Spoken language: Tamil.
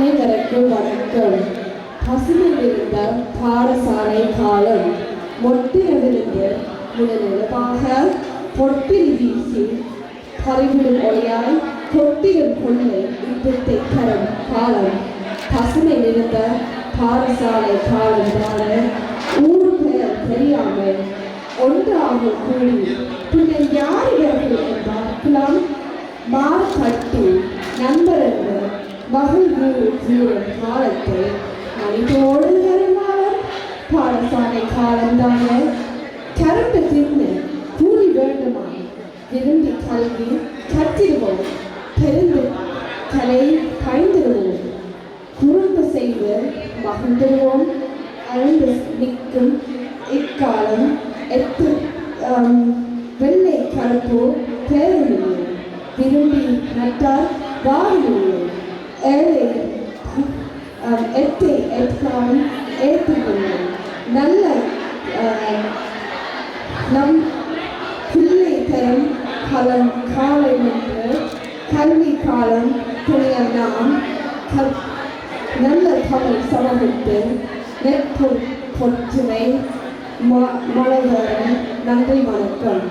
அனைவருக்கும் வணக்கம். பசுமையிலிருந்த பாடசாலை காலம் மொட்டிலிருந்து முதலிடமாக பொட்டில் வீசி பறிவிடும் ஒளியாய் கொட்டிடும் கொள்ளை இன்பத்தை தரும் காலம் பசுமையிலிருந்த பாடசாலை காலம் தான ஊர் பெயர் தெரியாமல் ஒன்றாக கூடி பின்னர் யார் இவர்கள் என்றால் மார்பட்டு நண்பரென்று மகிழ்வு கூறும் காலத்தை அனைத்தோடு வருமானம் பாடசாலை காலம்தான கரும்பு தின்னு கூலி வேண்டுமா விரும்பி கல்வி கற்றிடுவோம் பெருந்து கலை பயந்திடுவோம் குறும்பு செய்து மகிழ்ந்துடுவோம் அழுந்து நிற்கும் இக்காலம் எட்டு வெள்ளை கருப்போ தேவையில்லை விரும்பி நட்டால் வாரில்லை ஏழை எட்டை எட்டாலும் ஏற்றுக்கொள்ளை நல்ல நம் பிள்ளை தரும் காலம் காலை என்று கல்வி காலம் துணைய நாம் நல்ல தமிழ் சமூகத்து நெற்பொற்றுமை மலர்வரும் நன்றி வணக்கம்.